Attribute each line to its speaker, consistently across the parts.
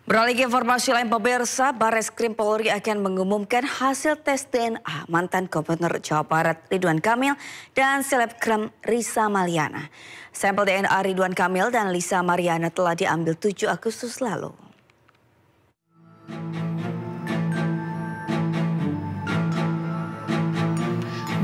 Speaker 1: Beralih ke informasi lain, pemirsa, Barreskrim Polri akan mengumumkan hasil tes DNA mantan Gubernur Jawa Barat Ridwan Kamil dan selebgram Risa Maliana. Sampel DNA Ridwan Kamil dan Lisa Mariana telah diambil 7 Agustus lalu.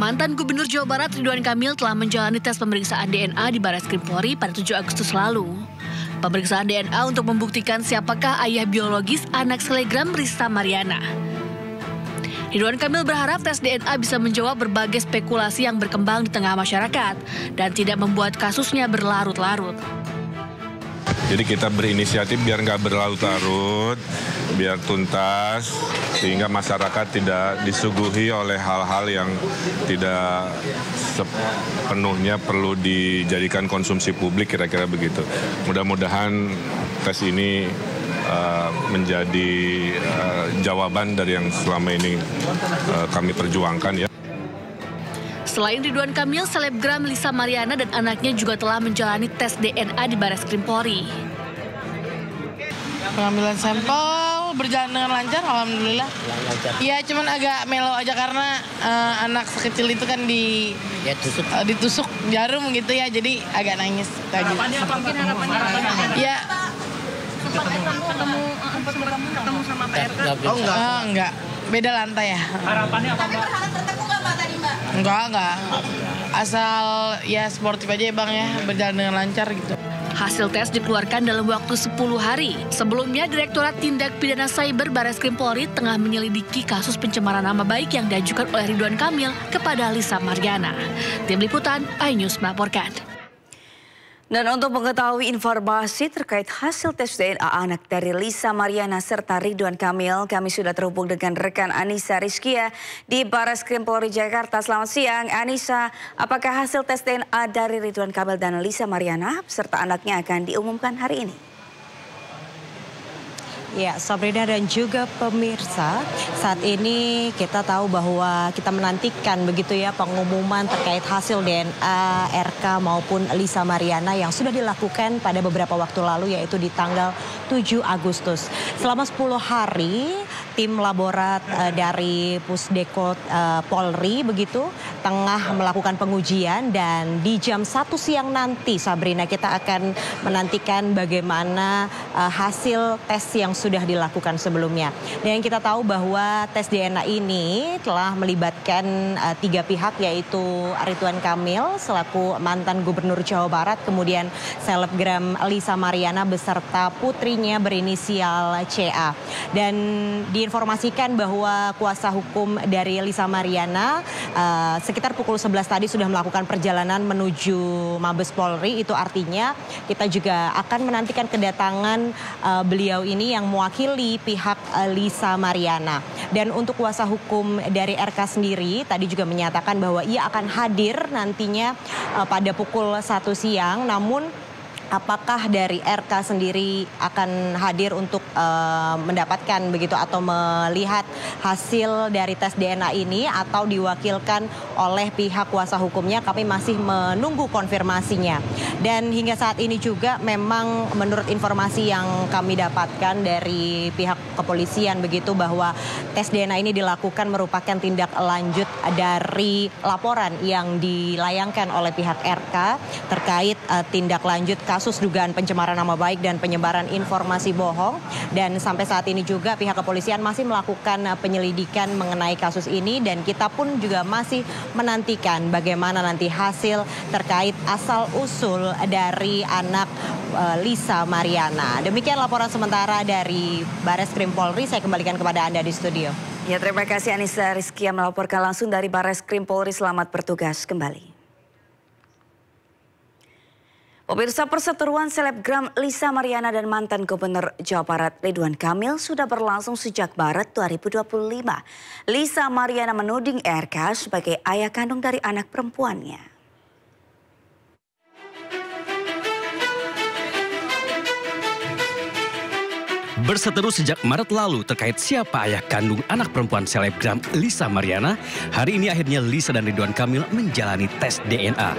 Speaker 2: Mantan Gubernur Jawa Barat Ridwan Kamil telah menjalani tes pemeriksaan DNA di Barreskrim Polri pada 7 Agustus lalu. Pemeriksaan DNA untuk membuktikan siapakah ayah biologis anak selebgram Risa Mariana. Ridwan Kamil berharap tes DNA bisa menjawab berbagai spekulasi yang berkembang di tengah masyarakat dan tidak membuat kasusnya berlarut-larut.
Speaker 3: Jadi kita berinisiatif biar nggak berlarut-larut, biar tuntas, sehingga masyarakat tidak disuguhi oleh hal-hal yang tidak sepenuhnya perlu dijadikan konsumsi publik, kira-kira begitu. Mudah-mudahan tes ini menjadi jawaban dari yang selama ini kami perjuangkan ya.
Speaker 2: Selain Ridwan Kamil, selebgram Lisa Mariana dan anaknya juga telah menjalani tes DNA di Barreskrim Polri.
Speaker 4: Pengambilan sampel berjalan dengan lancar, alhamdulillah. Iya, cuman agak melo aja karena anak sekecil itu kan ditusuk jarum gitu ya, jadi agak nangis.
Speaker 5: Harapannya apa? Mungkin harapannya
Speaker 4: ya.
Speaker 5: Ketemu sama Pak RK?
Speaker 4: Oh enggak, beda lantai ya.
Speaker 5: Harapannya apa?
Speaker 6: Tapi berharap bertemu nggak Pak tadi Mbak?
Speaker 4: Enggak. Asal ya sportif aja ya Bang ya, berjalan dengan lancar gitu.
Speaker 2: Hasil tes dikeluarkan dalam waktu 10 hari. Sebelumnya, Direktorat Tindak Pidana Cyber Barreskrim Polri tengah menyelidiki kasus pencemaran nama baik yang diajukan oleh Ridwan Kamil kepada Lisa Mariana. Tim Liputan, iNews melaporkan.
Speaker 1: Dan untuk mengetahui informasi terkait hasil tes DNA anak dari Lisa Mariana serta Ridwan Kamil, kami sudah terhubung dengan rekan Anissa Rizkia di Barreskrim Polri Jakarta. Selamat siang, Anissa. Apakah hasil tes DNA dari Ridwan Kamil dan Lisa Mariana serta anaknya akan diumumkan hari ini?
Speaker 7: Ya, Sabrina dan juga pemirsa, saat ini kita tahu bahwa kita menantikan begitu ya pengumuman terkait hasil DNA RK maupun Lisa Mariana yang sudah dilakukan pada beberapa waktu lalu, yaitu di tanggal 7 Agustus. Selama 10 hari, tim laborat dari Pusdeko Polri begitu tengah melakukan pengujian, dan di jam 1 siang nanti, Sabrina, kita akan menantikan bagaimana hasil tes yang sudah dilakukan sebelumnya. Dan kita tahu bahwa tes DNA ini telah melibatkan 3 pihak, yaitu Ridwan Kamil selaku mantan Gubernur Jawa Barat, kemudian selebgram Lisa Mariana beserta putrinya berinisial CA. Dan diinformasikan bahwa kuasa hukum dari Lisa Mariana sekitar pukul 11 tadi sudah melakukan perjalanan menuju Mabes Polri. Itu artinya kita juga akan menantikan kedatangan beliau ini yang mewakili pihak Lisa Mariana. Dan untuk kuasa hukum dari RK sendiri tadi juga menyatakan bahwa ia akan hadir nantinya pada pukul 1 siang. Namun apakah dari RK sendiri akan hadir untuk mendapatkan begitu atau melihat hasil dari tes DNA ini atau diwakilkan oleh pihak kuasa hukumnya, kami masih menunggu konfirmasinya. Dan hingga saat ini juga memang menurut informasi yang kami dapatkan dari pihak kepolisian begitu, bahwa tes DNA ini dilakukan merupakan tindak lanjut dari laporan yang dilayangkan oleh pihak RK terkait tindak lanjut kasus dugaan pencemaran nama baik dan penyebaran informasi bohong. Dan sampai saat ini juga pihak kepolisian masih melakukan penyelidikan mengenai kasus ini, dan kita pun juga masih menantikan bagaimana nanti hasil terkait asal usul dari anak Lisa Mariana. Demikian laporan sementara dari Barreskrim Polri. Saya kembalikan kepada Anda di studio.
Speaker 1: Ya, terima kasih Anissa Rizkia melaporkan langsung dari Barreskrim Polri. Selamat bertugas kembali. Pemirsa, perseteruan selebgram Lisa Mariana dan mantan Gubernur Jawa Barat Ridwan Kamil sudah berlangsung sejak Maret 2025. Lisa Mariana menuding RK sebagai ayah kandung dari anak perempuannya.
Speaker 8: Berseteru sejak Maret lalu terkait siapa ayah kandung anak perempuan selebgram Lisa Mariana, hari ini akhirnya Lisa dan Ridwan Kamil menjalani tes DNA.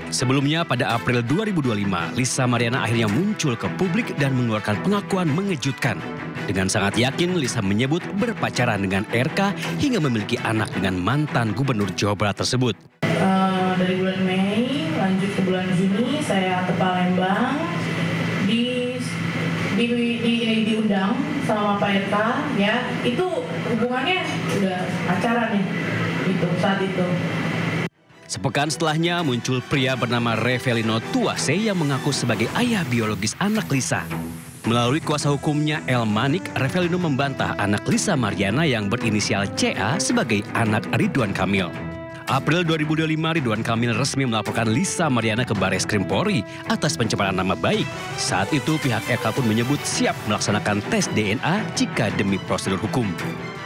Speaker 8: Sebelumnya pada April 2025, Lisa Mariana akhirnya muncul ke publik dan mengeluarkan pengakuan mengejutkan. Dengan sangat yakin, Lisa menyebut berpacaran dengan RK hingga memiliki anak dengan mantan Gubernur Jawa Barat tersebut.
Speaker 4: Dari bulan Mei lanjut ke bulan Juni saya ke Palembang, diundang sama Pak RK, ya itu hubungannya udah pacaran nih, gitu saat itu.
Speaker 8: Sepekan setelahnya muncul pria bernama Revelino Tuase yang mengaku sebagai ayah biologis anak Lisa. Melalui kuasa hukumnya El Manik, Revelino membantah anak Lisa Mariana yang berinisial CA sebagai anak Ridwan Kamil. April 2025, Ridwan Kamil resmi melaporkan Lisa Mariana ke Bareskrim Polri atas pencemaran nama baik. Saat itu pihak RK pun menyebut siap melaksanakan tes DNA jika demi prosedur hukum.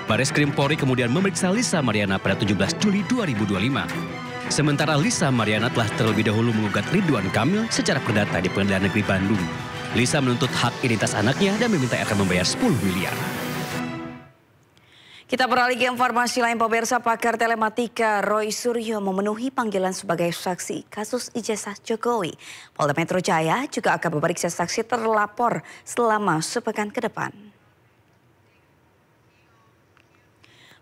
Speaker 8: Bareskrim Polri kemudian memeriksa Lisa Mariana pada 17 Juli 2025. Sementara Lisa Mariana telah terlebih dahulu menggugat Ridwan Kamil secara perdata di Pengadilan Negeri Bandung. Lisa menuntut hak identitas anaknya dan meminta RK membayar 10 miliar.
Speaker 1: Kita beralih ke informasi lain, pemirsa. Pakar telematika Roy Suryo memenuhi panggilan sebagai saksi kasus ijazah Jokowi. Polda Metro Jaya juga akan memeriksa saksi terlapor selama sepekan ke depan.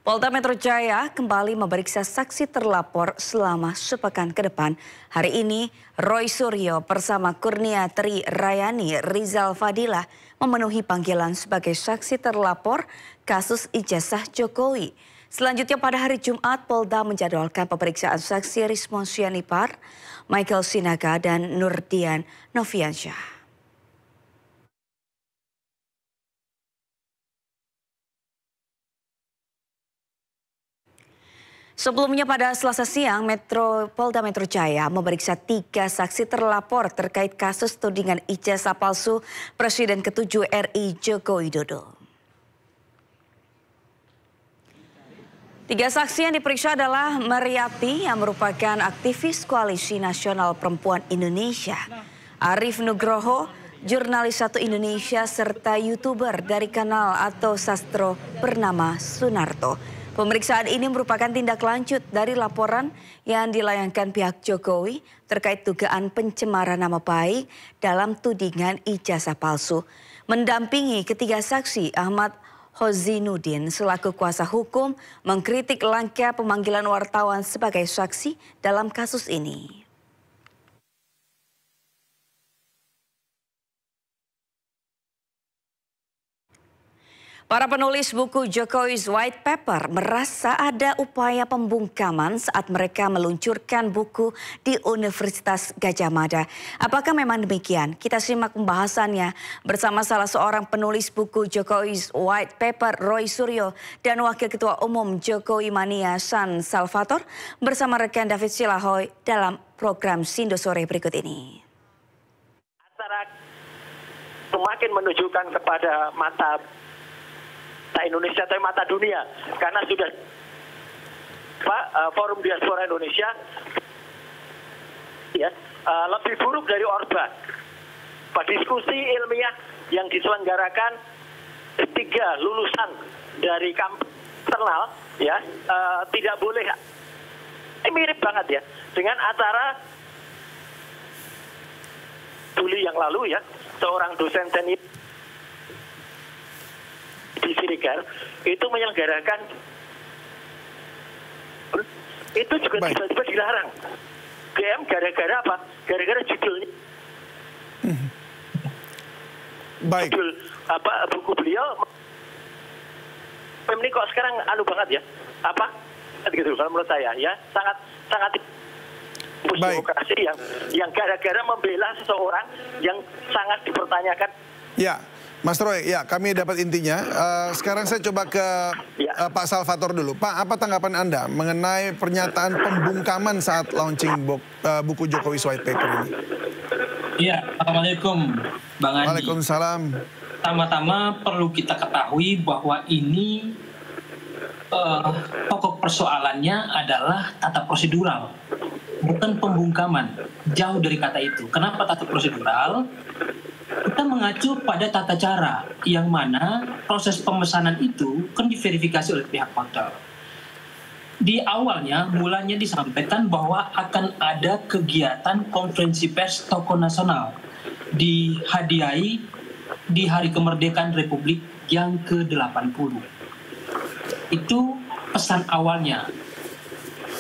Speaker 1: Polda Metro Jaya kembali memeriksa saksi terlapor selama sepekan ke depan. Hari ini Roy Suryo bersama Kurnia Tri Rayani Rizal Fadilah memenuhi panggilan sebagai saksi terlapor kasus ijazah Jokowi. Selanjutnya pada hari Jumat, Polda menjadwalkan pemeriksaan saksi Rismon Sianipar, Michael Sinaga, dan Nurdian Noviansyah. Sebelumnya pada Selasa siang, Polda Metro Jaya memeriksa 3 saksi terlapor terkait kasus tudingan ijazah palsu Presiden ke-7 RI Joko Widodo. 3 saksi yang diperiksa adalah Mariati yang merupakan aktivis Koalisi Nasional Perempuan Indonesia, Arif Nugroho, jurnalis Satu Indonesia, serta YouTuber dari kanal atau sastro bernama Sunarto. Pemeriksaan ini merupakan tindak lanjut dari laporan yang dilayangkan pihak Jokowi terkait dugaan pencemaran nama baik dalam tudingan ijazah palsu. Mendampingi ketiga saksi, Ahmad Hozinudin selaku kuasa hukum mengkritik langkah pemanggilan wartawan sebagai saksi dalam kasus ini. Para penulis buku Jokowi's White Paper merasa ada upaya pembungkaman saat mereka meluncurkan buku di Universitas Gadjah Mada. Apakah memang demikian? Kita simak pembahasannya bersama salah seorang penulis buku Jokowi's White Paper, Roy Suryo, dan Wakil Ketua Umum Jokowi Mania, San Salvator, bersama rekan David Silahoy dalam program Sindo Sore berikut ini.
Speaker 9: Antara semakin menunjukkan kepada mata Indonesia atau mata dunia, karena sudah Forum Diaspora Indonesia ya lebih buruk dari Orba. Diskusi ilmiah yang diselenggarakan 3 lulusan dari kampus internal ya tidak boleh. Ini mirip banget ya dengan acara Juli yang lalu ya, seorang dosen senior di Siregar itu menyelenggarakan, itu juga tiba-tiba dilarang. GM gara-gara apa? Gara-gara judulnya.
Speaker 10: Baik.
Speaker 9: Judul buku beliau ini kok sekarang banget ya. Gitu kalau menurut saya ya, sangat demokrasi yang gara-gara membela seseorang yang sangat dipertanyakan.
Speaker 10: Ya. Mas Roy, ya kami dapat intinya. Sekarang saya coba ke Pak Salvator dulu. Pak, apa tanggapan Anda mengenai pernyataan pembungkaman saat launching buku Jokowi's White Paper ini?
Speaker 11: Iya, Assalamualaikum Bang Andi.
Speaker 10: Waalaikumsalam.
Speaker 11: Pertama-tama perlu kita ketahui bahwa ini pokok persoalannya adalah tata prosedural, bukan pembungkaman. Jauh dari kata itu. Kenapa tata prosedural? Kita mengacu pada tata cara yang mana proses pemesanan itu kan diverifikasi oleh pihak hotel. di awalnya mulanya disampaikan bahwa akan ada kegiatan konferensi pers tokoh nasional dihadiahi di Hari Kemerdekaan Republik yang ke-80. Itu pesan awalnya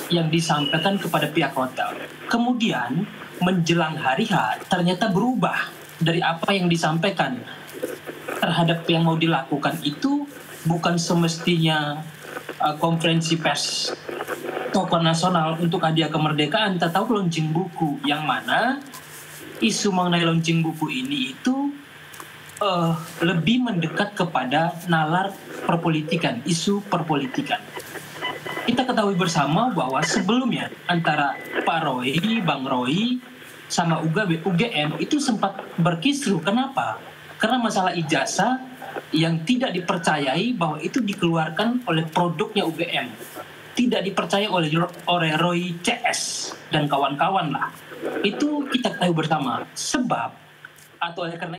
Speaker 11: yang disampaikan kepada pihak hotel. Kemudian menjelang hari H ternyata berubah dari apa yang disampaikan terhadap yang mau dilakukan itu bukan semestinya konferensi pers tokoh nasional untuk hadiah kemerdekaan, tetapi launching buku, yang mana isu mengenai launching buku ini itu lebih mendekat kepada nalar perpolitikan, isu perpolitikan. Kita ketahui bersama bahwa sebelumnya antara Pak Roy, Bang Roy, sama UGM itu sempat berkisruh. Kenapa? Karena masalah ijazah yang tidak dipercayai bahwa itu dikeluarkan oleh produknya UGM, tidak dipercaya oleh Roy CS dan kawan-kawan lah. Itu kita ketahui bersama. Sebab atau oleh karena